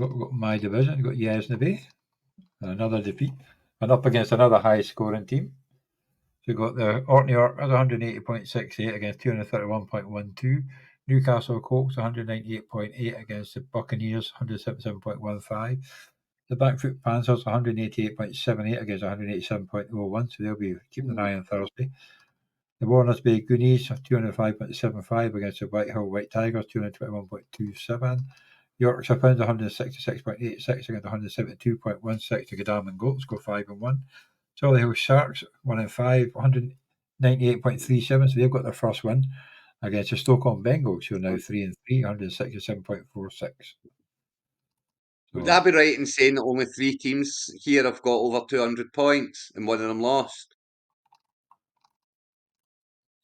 got my division. We've got Yesnaby, another defeat, and up against another high-scoring team. So we've got the Orkney Orcs 180.68 against 231.12. Newcastle Colts 198.8 against the Buccaneers 177.15. The Backfoot Panthers 188.78 against 187.01. So they'll be keeping an eye on Thursday. The Warners Bay Goonies 205.75 against the Whitehall White Tigers 221.27. Yorkshire Pounds 166.86 against 172.16. The Godalming Goats go 5-1. Solihull Sharks 1-5, 198.37. So they've got their first win against the Stockholm Bengals, who are now 3-3, 167.46. Would I be right in saying that only 3 teams here have got over 200 points and one of them lost?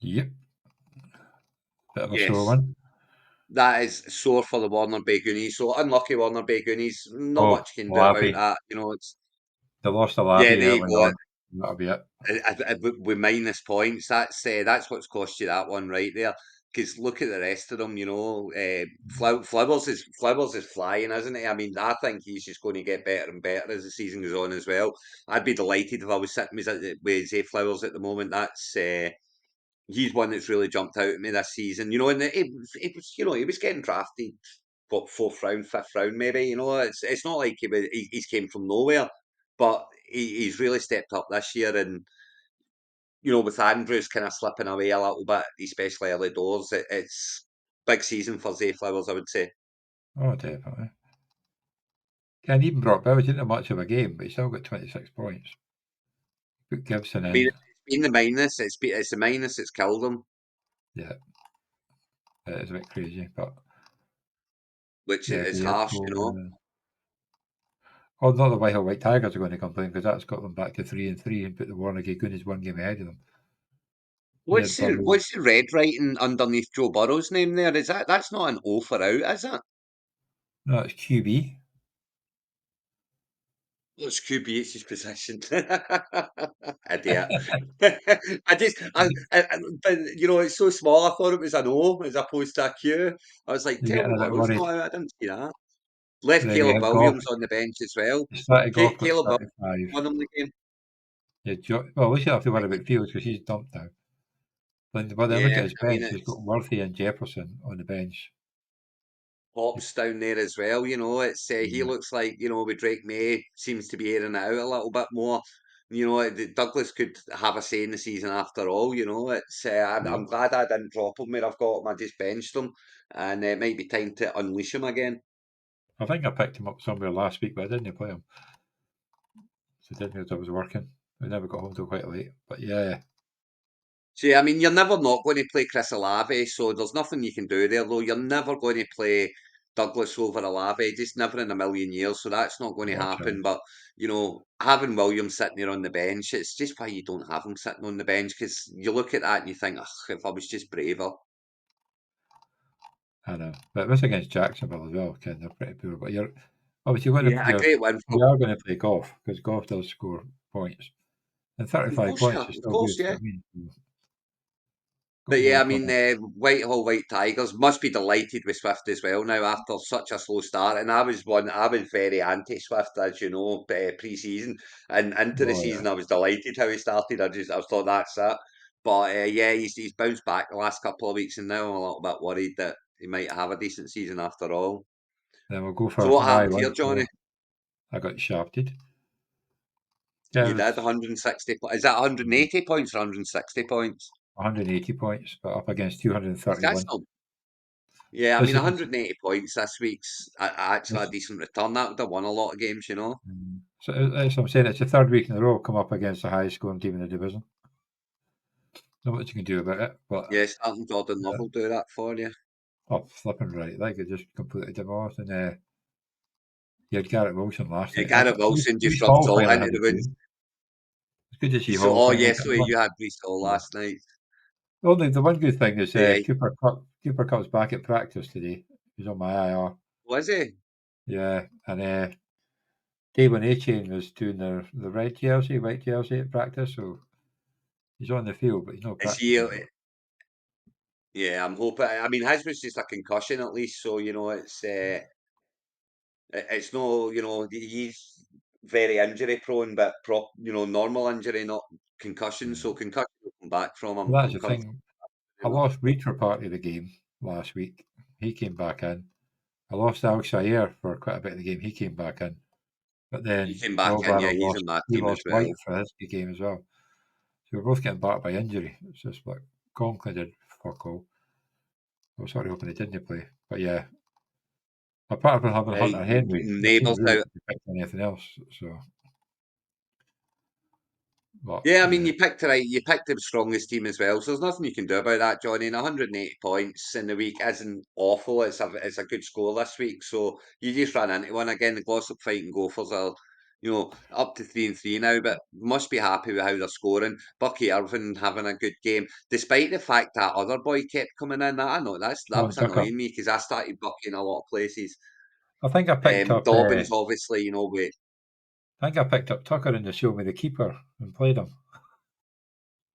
Yep. Bit of a Yes. sore one. That is sore for the Warner Bay Goonies. So unlucky Warner Bay Goonies. Not much you can do about that. You know, it's They lost the yeah. Labby There you early go. on. That'll be it. With minus points, that's what's cost you that one right there. Because look at the rest of them. You know, Flowers is flying, isn't he? I mean, I think he's just going to get better and better as the season goes on as well. I'd be delighted if I was sitting with Zay Flowers at the moment. That's he's one that's really jumped out at me this season. You know, and it was you know, he was getting drafted, what, 4th round, 5th round, maybe. You know, it's not like he's came from nowhere, but he's really stepped up this year. And you know, with Andrews kind of slipping away a little bit, especially early doors, it's big season for Zay Flowers, I would say. Oh, definitely. And even Brock Bowers didn't have much of a game, but he still got 26 points. Put Gibson I in. mean, it's been the minus. It's the minus. It's killed him. Yeah, it is a bit crazy, but Which yeah, is he had harsh, you know. Oh, not the Whitehall White Tigers are going to complain because that's got them back to 3-3 and put the Warner Gay Goonies one game ahead of them. What's the red writing underneath Joe Burrow's name there? Is that's not an O for out, is it? No, it's QB. It's QBH's position. Idiot. But you know, it's so small. I thought it was an O as opposed to a Q. I was like, You're tell getting the a bit Burrow's worried. not out. I didn't see that. Left Then he Caleb had Goff. Williams on the bench as well. He started Goff, got Caleb Williams 35. won him the game. Yeah, well, at least you have to worry about Fields because he's dumped now. But then look at Yeah, his I mean, bench. He's got it's Worthy and Jefferson on the bench. Pops down there as well. You know, it's he Yeah. looks like, you know, with Drake May seems to be airing it out a little bit more. You know, Douglas could have a say in the season after all. You know, it's I'm glad I didn't drop him where I've got him. I just benched him, and it might be time to unleash him again. I think I picked him up somewhere last week, but I didn't play him. So I didn't know I was working. I never got home till quite late. But yeah, See, I mean, you're never not going to play Chris Olave, so there's nothing you can do there, though. You're never going to play Douglas over Olave, just never in a million years, so that's not going to not a happen. chance. But, you know, having Williams sitting there on the bench, it's just why you don't have him sitting on the bench, because you look at that and you think, ugh, if I was just braver. I know. But it was against Jacksonville as well, Ken. They're pretty poor. But you're obviously going Yeah, to a great win for you are going to play Goff because Goff does score points. And Of 35 course, points yeah, is of still course, good. yeah. I mean, got But yeah, more I mean, coming. Whitehall White Tigers must be delighted with Swift as well now after such a slow start. And I was very anti Swift, as you know, pre-season and into the Oh, yeah. season. I was delighted how he started. I thought that's it. But yeah, he's bounced back the last couple of weeks, and now I'm a little bit worried that he might have a decent season after all. Then we'll go So for what my happened one. here, Johnny? I got shafted. Yeah, You it did was 160. Is that 180 points or 160 points? 180 points, but up against That's 231. not. Yeah, I mean, Listen, this, 180 points this week's actually a this, decent return. That would have won a lot of games, you know. so that's what I'm saying. It's the third week in a row come up against the highest scoring team in the division. Not much you can do about it, but Yeah, starting Jordan Love will do that for you. flipping right. Like it just completely demolished. And you had Garrett Wilson last Yeah, night. I Garrett thought Wilson just Brees rubbed Hall salt finally into had the a wound. game. It's good to see So, Hall oh, finally yes, getting so one. you had Brees Hall Yeah. last night. The one good thing is Yeah, Cooper Cup's back at practice today. He's on my IR. was he? Yeah, and David A-Chain was doing the red jersey, white jersey at practice, so he's on the field, but he's not Is he? practicing. But Yeah, I'm hoping. I mean, his was just a concussion at least, so you know it's. It's no, he's very injury prone, but normal injury, not concussion. So Yeah. concussion will come back from him. Well, that's I'm the comfortable. thing. I lost Reed for part of the game last week. He came back in. I lost Al Shair for quite a bit of the game. He came back in. But He then came back Rob in, yeah, Barrow he's in my he team as lost White well. for his game as well. So we're both getting back by injury. It's just like Conklin did fuck all. I was sort of hoping he didn't play. But yeah, apart from having Hunter Henry, the team Neighbours really out. couldn't pick anything else. So, but Yeah, I mean, yeah, you picked the strongest team as well, so there's nothing you can do about that, Johnny. And 180 points in the week isn't awful. It's a good score this week, so you just ran into one again. The Glossop Fighting Gophers are, up to 3-3 now, but must be happy with how they're scoring. Bucky Irvin having a good game, despite the fact that other boy kept coming in. I know that Sean was Tucker. annoying me because I started Bucky in a lot of places. I think I picked up. Dobbins, obviously, with I think I picked up Tucker in the show me the keeper and played him.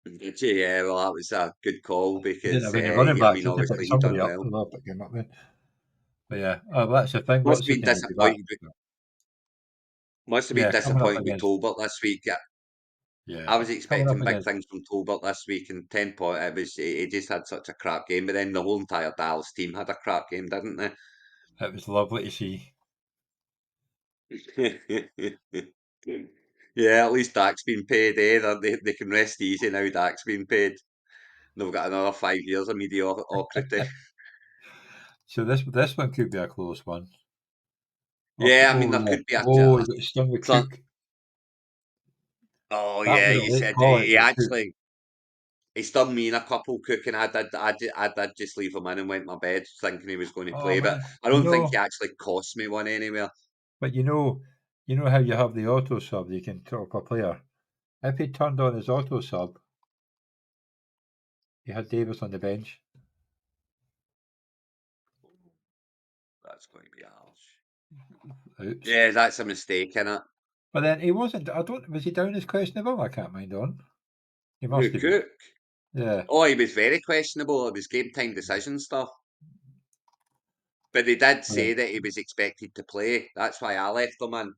yeah, well, that was a good call He didn't because have any running I backs. mean, He just picked obviously he done somebody up. well. So I'll pick him up then. But yeah, that's the thing. Must have What's his been name will be back. disappointed. So, Must have been yeah, coming up disappointed with against. Tolbert this week. Yeah, Yeah, I was coming up expecting big against. things from Tolbert this week, and 10 point. He just had such a crap game. But then the whole entire Dallas team had a crap game, didn't they? It was lovely to see. Yeah, at least Dak's been paid. They can rest easy now. Dak's been paid. They've got another 5 years of mediocrity. So this one could be a close one. Up, Yeah, I mean oh there yeah, could be a. oh he got stung with Cook. Oh That yeah, was a you late said call out he by Cook. actually. He's done me in a couple cooking. I did just leave him in and went to my bed thinking he was going to Oh play, but man, I don't think he actually cost me one anywhere. but you know how you have the auto sub. You can top a player. If he turned on his auto sub, he had Davis on the bench. That's going to be harsh. Oops. Yeah, that's a mistake, innit? But then he wasn't. I don't. Was he down as questionable? I can't mind on. He must Who, have been. Cook? Yeah. Oh, he was very questionable. It was game time decision stuff. But they did Yeah. say that he was expected to play. That's why I left him in.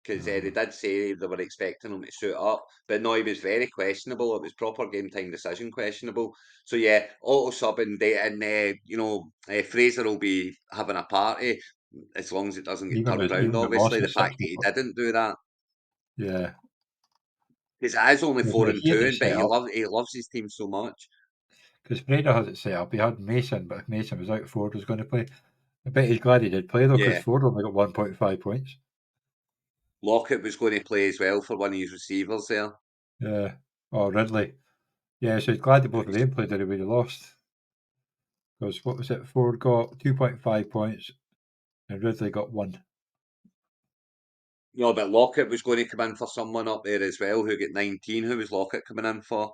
Because they Mm. did say they were expecting him to suit up. But no, he was very questionable. It was proper game time decision questionable. So yeah, auto sub and Fraser will be having a party as long as it doesn't get turned round. Even with Moss Obviously, the at six fact that he o'clock. didn't do that Yeah. because it is only four Yeah, and he had two, it but set up he loves his team so much. because Breda has it set up. He had Mason, but if Mason was out, Ford was going to play. I bet he's glad he did play though, because Yeah, Ford only got 1.5 points. Lockett was going to play as well for one of his receivers there. Yeah. Oh, Ridley. Yeah, so he's glad that both of them played or he would have lost. Because what was it? Ford got 2.5 points and Ridley got one. No, but Lockett was going to come in for someone up there as well who got 19. Who was Lockett coming in for?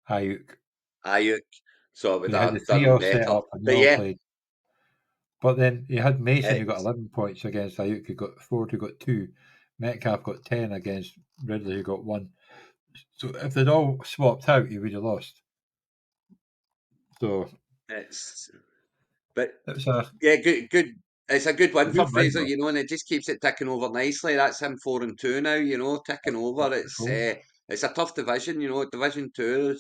Ayuk. Ayuk. So it So would they had the have three done him all set better. up and they But all yeah, played. But then he had Mason who got it's 11 points against Ayuk, who got Ford, who got two. Metcalf got 10 against Ridley, who got one. So if they'd all swapped out, he would have lost. So it's but it's yeah, good. It's a good a win for good win, Fraser, though. and it just keeps it ticking over nicely. That's him 4-2 now, ticking over. That's cool. It's a tough division, Division Two.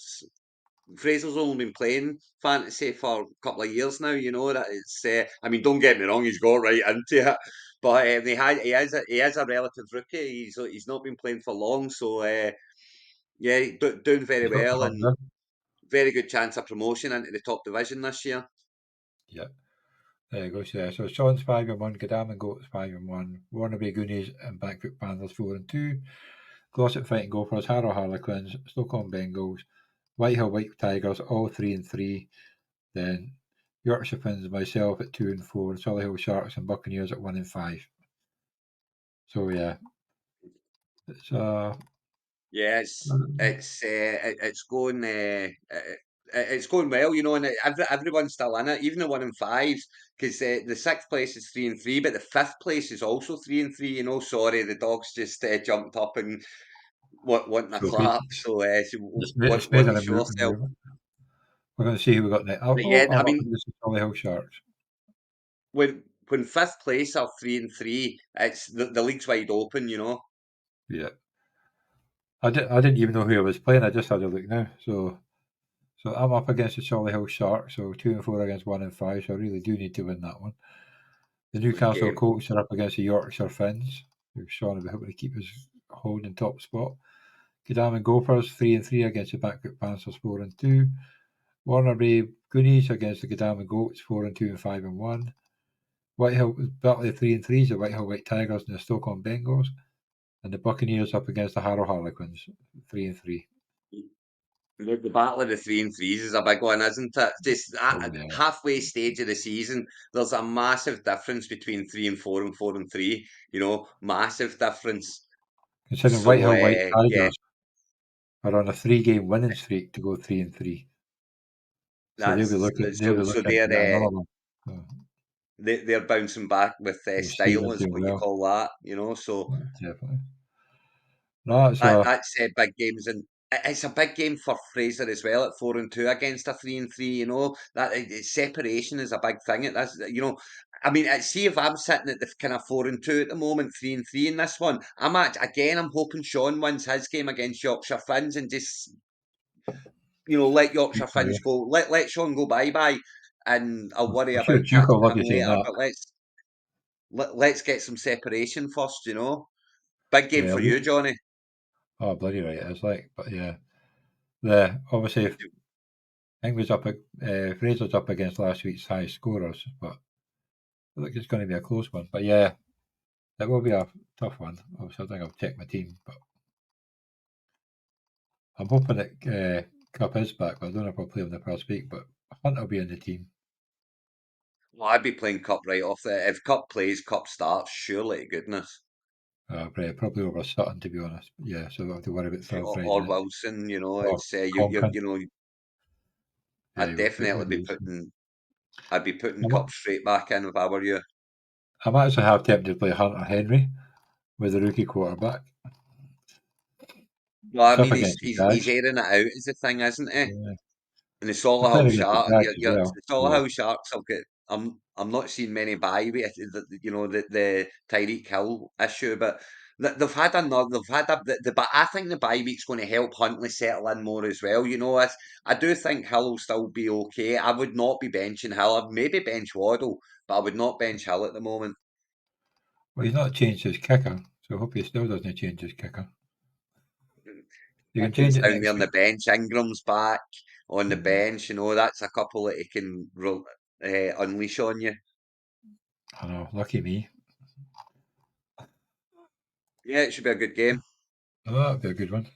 Fraser's only been playing fantasy for a couple of years now. That it's. I mean, don't get me wrong, he's got right into it, but he is a relative rookie. He's not been playing for long, so yeah, doing very He's got well the and 100. very good chance of promotion into the top division this year. Yeah. There you go. So, yeah. So Sean's 5-1, Gadam Goats 5-1, Warnerby Goonies and Blackfoot Panthers 4-2, Glossop Fighting Gophers, Harrow Harlequins, Stockholm Bengals, Whitehill White Tigers, all 3-3. Then Yorkshire Finns, myself at 2-4, Solihull Sharks and Buccaneers at 1-5. So yeah, it's Yeah, it's going well, and everyone's still in it, even the 1-5s, because the sixth place is 3-3, but the fifth place is also 3-3. Sorry, the dogs just jumped up and wanting a trophy. clap, so It's made want an to show ourselves. improvement. We're going to see who we got next. But yeah, I Oh, mean, this is Solihull Sharks. when when fifth place are 3-3, it's the league's wide open, you know. Yeah. I didn't even know who I was playing. I just had a look now. So I'm up against the Solihull Sharks. So 2-4 against 1-5. So I really do need to win that one. The Good Newcastle game. Colts are up against the Yorkshire Finns, who Sean will be hoping to keep us holding top spot. Godalming Gophers 3-3 against the Backfoot Panthers 4-2. Warner Bay Goonies against the Godalming Goats 4-2 and 5-1. Whitehill Batley 3-3 the Whitehill White Tigers and the Stockholm Bengals, and the Buccaneers up against the Harrow Harlequins 3-3. The battle of the 3-3s is a big one, isn't it? Just Oh yeah. halfway stage of the season, there's a massive difference between 3-4 and 4-3. You know, massive difference. Considering So Whitehill White yeah, Tigers are on a 3-game winning streak to go 3-3. So that's they'll be so looking to get another one. So they're bouncing back with style, Stephen's is doing what you well. call that. You know, so Definitely. No, it's a that's big games, and it's a big game for Fraser as well at 4-2 against a 3-3. You know that separation is a big thing. That's you know, I mean, see if I'm sitting at the kind of 4-2 at the moment, 3-3 in this one. I'm hoping Sean wins his game against Yorkshire Finns and just let Yorkshire good for you. Finns go. Let Sean go bye bye, and I'll worry I'm sure about Duke will catching love him you saying later. that. But let's get some separation first. You know, big game Yeah, for you, Johnny. oh bloody right it is like, but yeah, the obviously I think was up. Fraser's up against last week's high scorers, but I think it's going to be a close one. But yeah, it will be a tough one. Obviously, I think I'll check my team, but I'm hoping that Cup is back. But I don't know if I'll play him the first week. But Hunt will be in the team. Well, I'd be playing Cup right off there. If Cup plays, Cup starts, surely to goodness. Probably over Sutton to be honest. But yeah, so I don't have to worry about third Friday Or night. Wilson, Or it's Conklin. Yeah, I'd you got definitely be Wilson. putting I Cup might, straight back in if I were you. I might actually have tempted to play Hunter Henry with the rookie quarterback. Well, I It's up mean, against the he's Jags. airing it out is the thing, isn't he? Yeah. And the I'm playing Solihull against the Shark, Jags as the well. So Solihull Sharks have got. I'm not seeing many bye week, the Tyreek Hill issue, but they've had another. They've had but I think the bye week's going to help Huntley settle in more as well. I do think Hill will still be okay. I would not be benching Hill. I'd maybe bench Waddle, but I would not bench Hill at the moment. well, he's not changed his kicker, so I hope he still doesn't change his kicker. You can change Pickett's it down there next on week. the bench. Ingram's back on the Mm, bench. That's a couple that he can unleash on you. I know, lucky me. Yeah, it should be a good game. Oh, that'd be a good one.